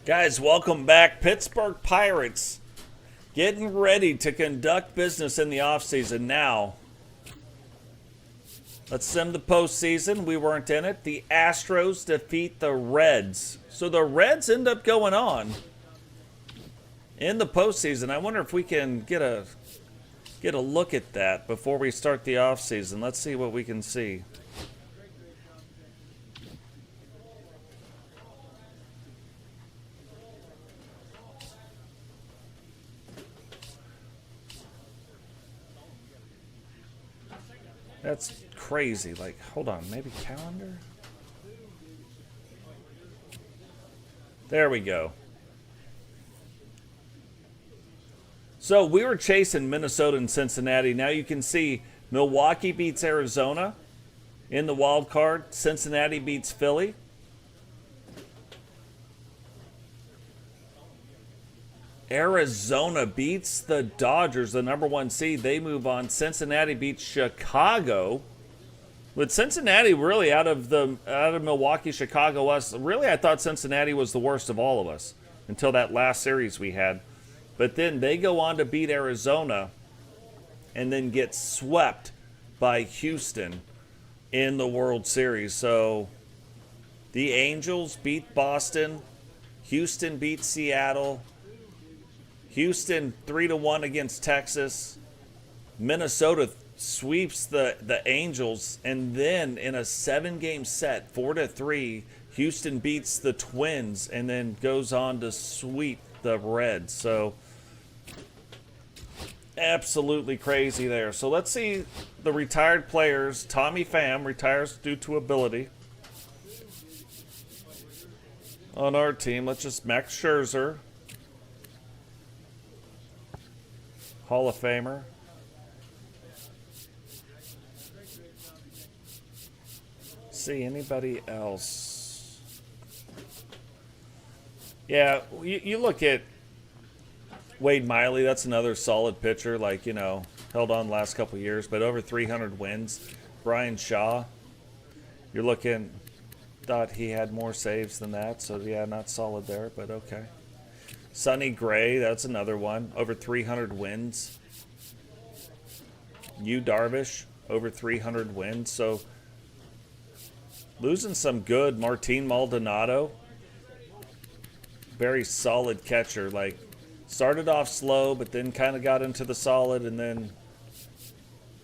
Guys, welcome back. Pittsburgh Pirates getting ready to conduct business in the offseason now. Let's sim the postseason. We weren't in it. The Astros defeat the Reds. So the Reds end up going on in the postseason. I wonder if we can get a look at that before we start the offseason. Let's see what we can see. That's crazy. Like, hold on, maybe calendar? There we go. So we were chasing Minnesota and Cincinnati. Now you can see Milwaukee beats Arizona in the wild card. Cincinnati beats Philly. Arizona beats the Dodgers, the #1 seed. They move on. Cincinnati beats Chicago. With Cincinnati really out of Milwaukee, Chicago was really, I thought Cincinnati was the worst of all of us until that last series we had. But then they go on to beat Arizona and then get swept by Houston in the World Series. So the Angels beat Boston. Houston beat Seattle. Houston 3-1 against Texas. Minnesota sweeps the Angels, and then in a 7-game set, 4-3, Houston beats the Twins and then goes on to sweep the Reds. So absolutely crazy there. So let's see the retired players. Tommy Pham retires due to ability on our team. Let's just Max Scherzer, Hall of Famer. See anybody else? Yeah, you look at Wade Miley. That's another solid pitcher. Like, you know, held on the last couple of years, but over 300 wins. Brian Shaw. You're looking. Thought he had more saves than that, so yeah, not solid there, but okay. Sonny Gray, that's another one. Over 300 wins. Yu Darvish, over 300 wins. So losing some good. Martin Maldonado, very solid catcher. Like, started off slow, but then kind of got into the solid, and then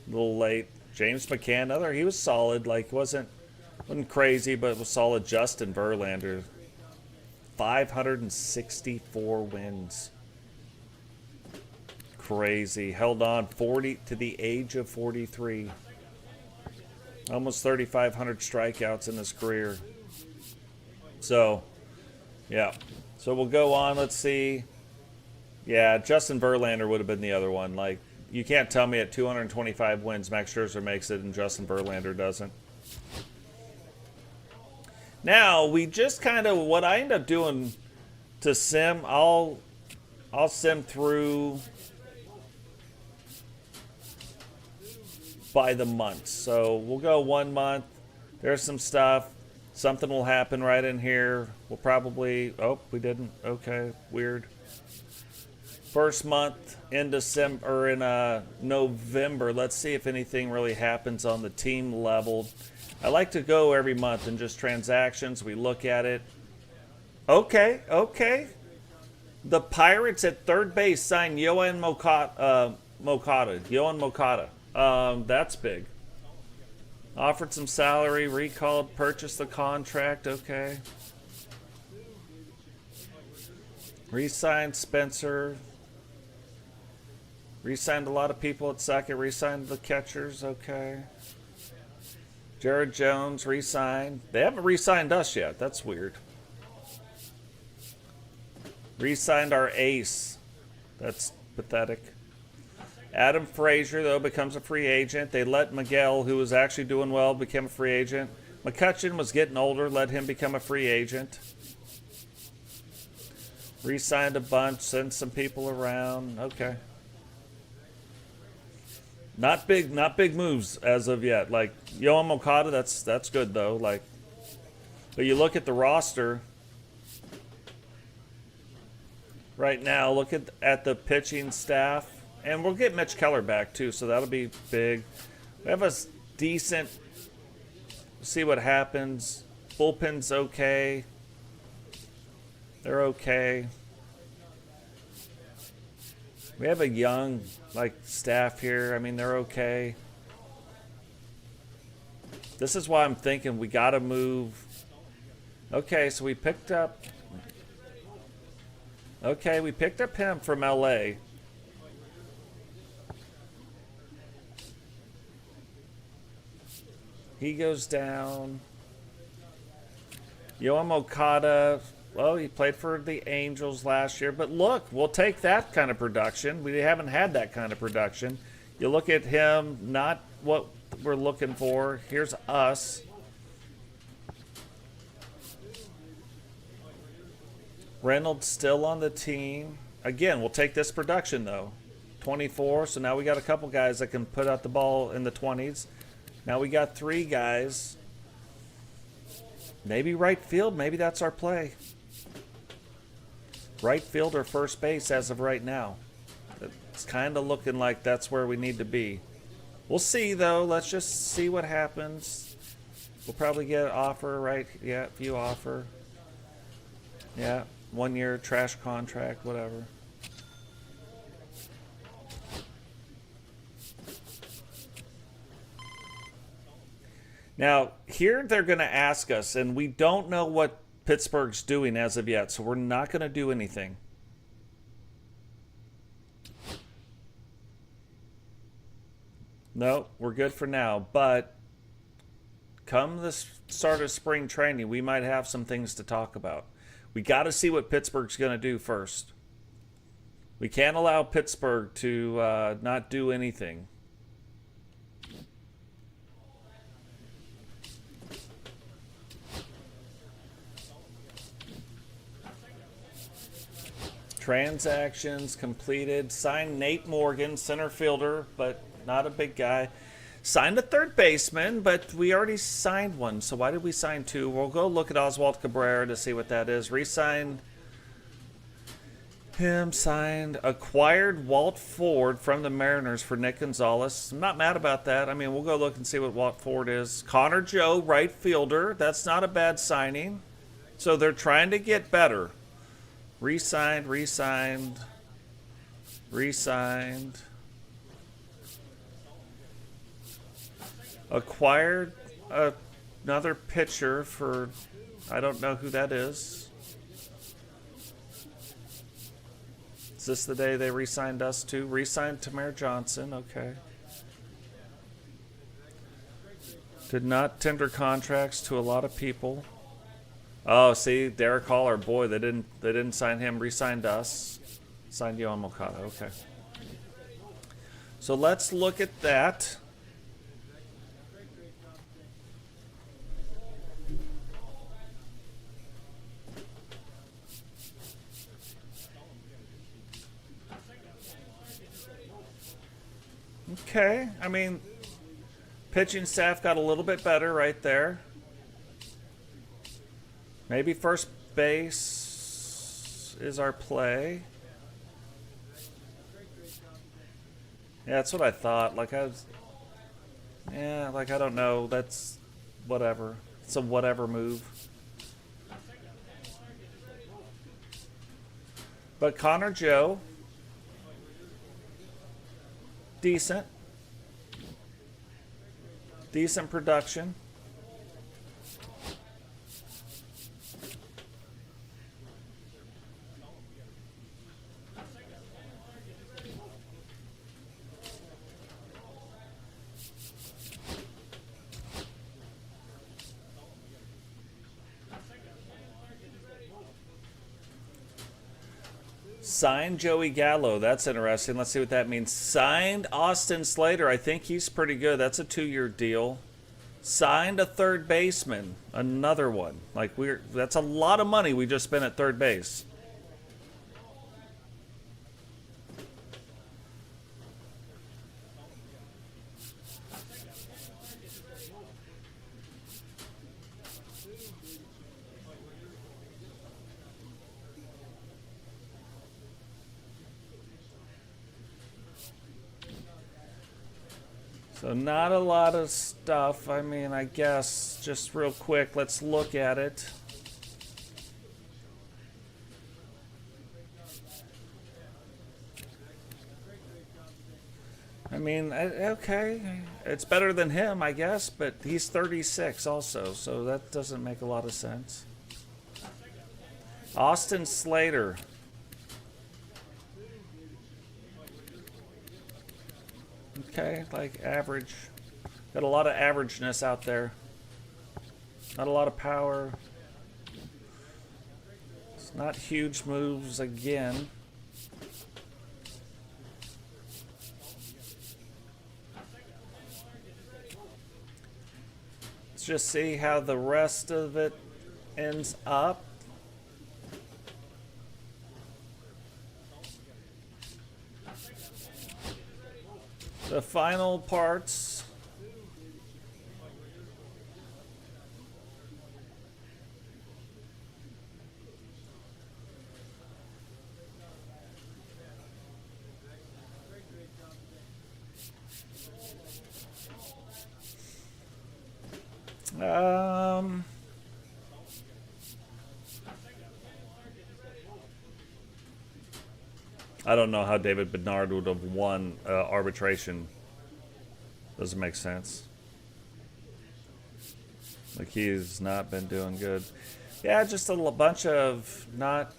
a little late. James McCann, he was solid. Like, wasn't crazy, but was solid. Justin Verlander, 564 wins. Crazy. Held on 40 to the age of 43. Almost 3,500 strikeouts in his career. So, yeah. So we'll go on. Let's see. Yeah, Justin Verlander would have been the other one. Like, you can't tell me at 225 wins Max Scherzer makes it and Justin Verlander doesn't. Now, we just kind of, what I end up doing to sim, I'll sim through by the month. So we'll go 1 month. There's some stuff. Something will happen right in here. We'll probably, oh, we didn't. Okay, weird. First month in December, or in November. Let's see if anything really happens on the team level. I like to go every month and just transactions. We look at it. Okay. The Pirates at third base signed Yoan Moncada. That's big. Offered some salary, recalled, purchased the contract. Okay. Re-signed Spencer. Re-signed a lot of people at second. Re-signed the catchers. Okay. Jared Jones re-signed. They haven't re-signed us yet. That's weird. Re-signed our ace. That's pathetic. Adam Frazier, though, becomes a free agent. They let Miguel, who was actually doing well, become a free agent. McCutchen was getting older, let him become a free agent. Re-signed a bunch, sent some people around. Okay. Not big moves as of yet. Like Yoan Moncada, that's good though. Like, but you look at the roster, right now. Look at the pitching staff. And we'll get Mitch Keller back, too, so that'll be big. We have a decent... See what happens. Bullpen's okay. They're okay. We have a young, staff here. I mean, they're okay. This is why I'm thinking we got to move. Okay, so we picked up... Okay, we picked up him from L.A. He goes down. Yoan Okada, well, he played for the Angels last year. But look, we'll take that kind of production. We haven't had that kind of production. You look at him, not what we're looking for. Here's us. Reynolds still on the team. Again, we'll take this production, though. 24, so now we got a couple guys that can put out the ball in the 20s. Now we got 3 guys. Maybe right field. Maybe that's our play. Right field or first base as of right now. It's kind of looking like that's where we need to be. We'll see, though. Let's just see what happens. We'll probably get an offer, right? Yeah, if you offer. Yeah, 1 year trash contract, whatever. Now, here they're going to ask us, and we don't know what Pittsburgh's doing as of yet, so we're not going to do anything. No, we're good for now, but come the start of spring training, we might have some things to talk about. We got to see what Pittsburgh's going to do first. We can't allow Pittsburgh to not do anything. Transactions completed. Signed Nate Morgan, center fielder, but not a big guy. Signed a third baseman, but we already signed one. So why did we sign 2? We'll go look at Oswald Cabrera to see what that is. Re-signed him. Signed. Acquired Walt Ford from the Mariners for Nick Gonzalez. I'm not mad about that. I mean, we'll go look and see what Walt Ford is. Connor Joe, right fielder. That's not a bad signing. So they're trying to get better. Re-signed, re-signed, re-signed. Acquired another pitcher for, I don't know who that is. Is this the day they re-signed us too? Re-signed Tamir Johnson, okay. Did not tender contracts to a lot of people. Oh, see, Derek Hall, our boy, they didn't sign him, re-signed us. Signed Yoan Okada, okay. So let's look at that. Okay, I mean, pitching staff got a little bit better right there. Maybe first base is our play. Yeah, that's what I thought. I don't know. That's whatever. It's a whatever move. But Connor Joe, decent. Decent production. Signed Joey Gallo. That's interesting. Let's see what that means. Signed Austin Slater. I think he's pretty good. That's a 2-year deal. Signed a third baseman. Another one. That's a lot of money we just spent at third base. So not a lot of stuff. I mean, I guess just real quick, let's look at it. I mean, okay, it's better than him, I guess, but he's 36 also, so that doesn't make a lot of sense. Austin Slater. Okay, like average. Got a lot of averageness out there. Not a lot of power. It's not huge moves again. Let's just see how the rest of it ends up. The final parts. I don't know how David Bednar would have won arbitration. Doesn't make sense. Like, he's not been doing good. Yeah, just a bunch of not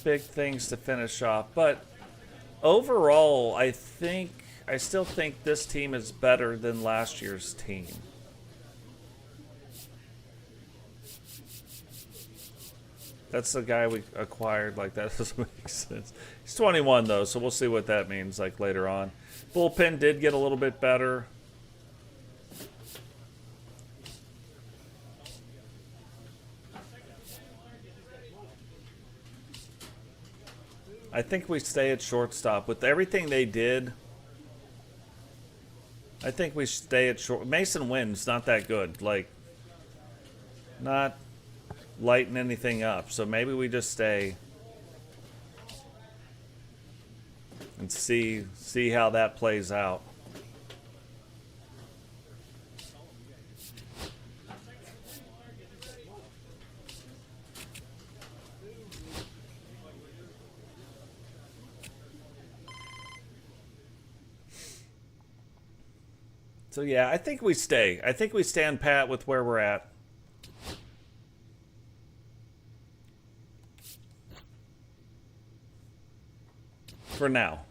big things to finish off. But overall, I still think this team is better than last year's team. That's the guy we acquired. Like, that doesn't make sense. He's 21, though, so we'll see what that means, like, later on. Bullpen did get a little bit better. I think we stay at shortstop. With everything they did, I think we stay at short. Mason Wynn's not that good. Like, not lighten anything up, so maybe we just stay and see how that plays out. So yeah, I think we stay. I think we stand pat with where we're at. For now.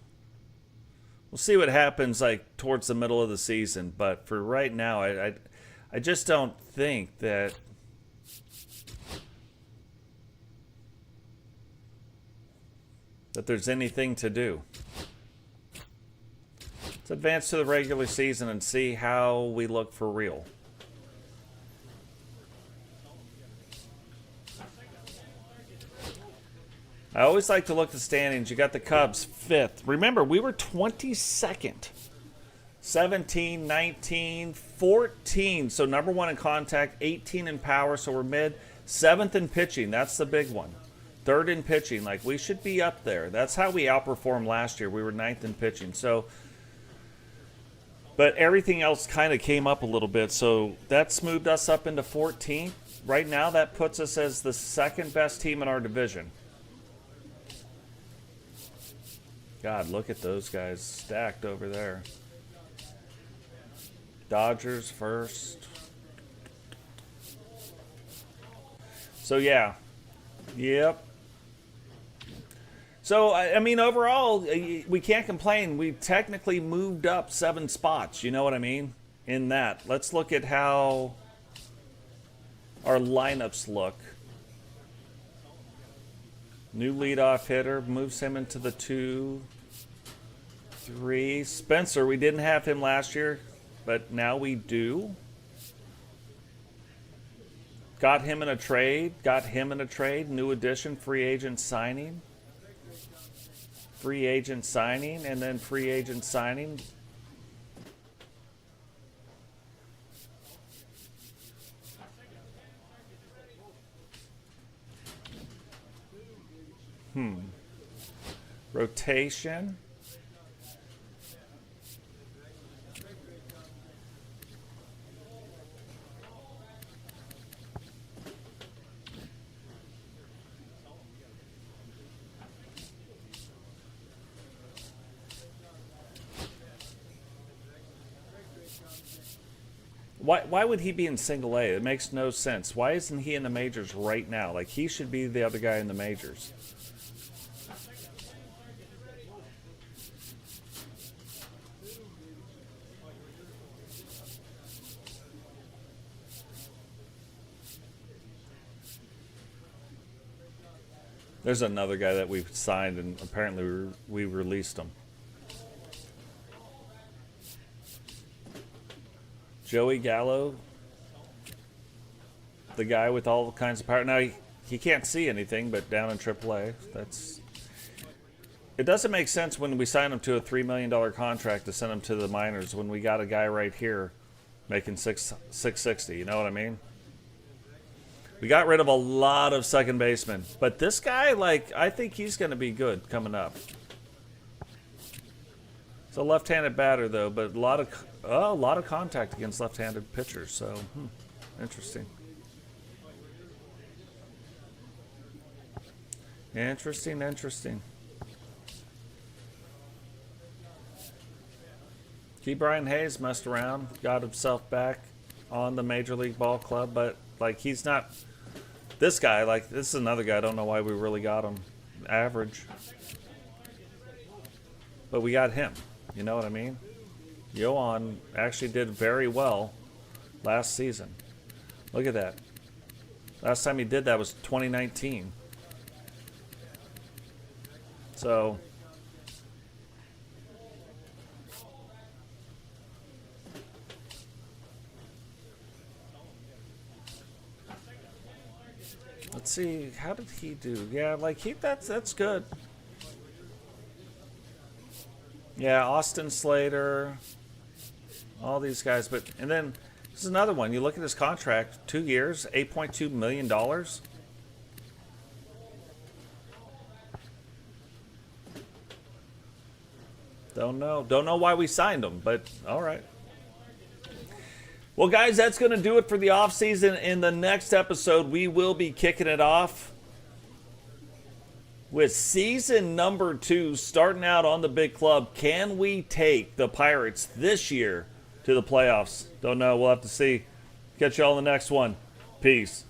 We'll see what happens like towards the middle of the season, but for right now, I just don't think that there's anything to do. Let's advance to the regular season and see how we look for real. I always like to look at the standings. You got the Cubs 5th. Remember, we were 22nd. 17, 19, 14. So number 1 in contact, 18 in power. So we're mid. 7th in pitching. That's the big one. 3rd in pitching. Like, we should be up there. That's how we outperformed last year. We were 9th in pitching. So, but everything else kind of came up a little bit. So that's moved us up into 14th. Right now, that puts us as the 2nd best team in our division. God, look at those guys stacked over there. Dodgers first. So, yeah. Yep. So, I mean, overall, we can't complain. We technically moved up 7 spots. You know what I mean? In that. Let's look at how our lineups look. New leadoff hitter moves him into the 2, 3. Spencer, we didn't have him last year, but now we do. Got him in a trade. New addition, free agent signing. And then free agent signing. Rotation. Why would he be in single A? It makes no sense. Why isn't he in the majors right now? Like, he should be the other guy in the majors. There's another guy that we've signed, and apparently we released him. Joey Gallo, the guy with all kinds of power. Now, he can't see anything, but down in AAA, it doesn't make sense when we sign him to a $3 million contract to send him to the minors when we got a guy right here making 660. You know what I mean? We got rid of a lot of second basemen, but this guy, like, I think he's going to be good coming up. It's a left-handed batter, though, but a lot of contact against left-handed pitchers. So, interesting. Interesting. Key Brian Hayes messed around, got himself back on the Major League Ball Club, but like he's not this guy. Like this is another guy. I don't know why we really got him. Average, but we got him. You know what I mean? Yohan actually did very well last season. Look at that. Last time he did that was 2019. So let's see, how did he do? Yeah, like that's good. Yeah, Austin Slater, all these guys, and then this is another one. You look at his contract, 2 years, $8.2 million. Don't know why we signed him, but all right. Well, guys, that's going to do it for the offseason. In the next episode, we will be kicking it off with season number 2, starting out on the big club. Can we take the Pirates this year to the playoffs? Don't know. We'll have to see. Catch you all in the next one. Peace.